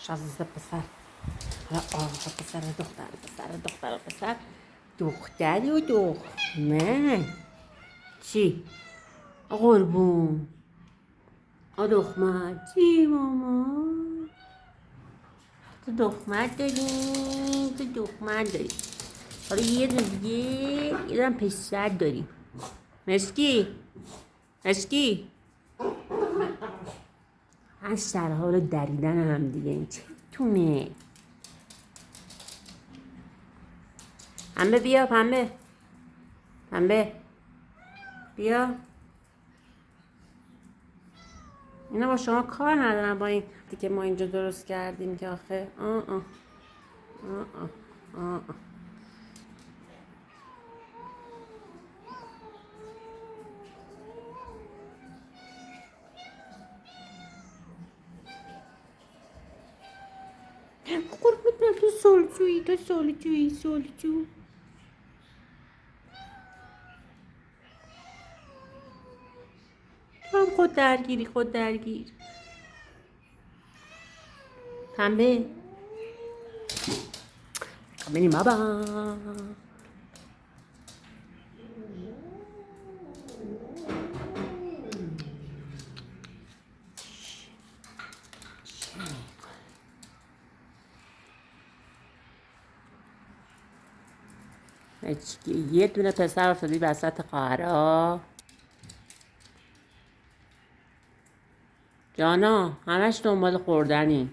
شازده پسر. حالا آقا پسر دختر دختری و دختر چی؟ قربون دختر چی ماما؟ تو دختر داری حالا یه دونه دیگه یه دونه پسر داریم. مسکی از سرها رو دریدن هم دیگه این چتونه. پنبه بیا پنبه بیا. اینا با شما کار ندارن با این که ما اینجا درست کردیم که آخه قربونت برم تو سالجویی تو هم خود درگیر پنبه بریم بابا. یه دونه پسر افتادی وسط قهرا جانا، همش دنبال خوردنی.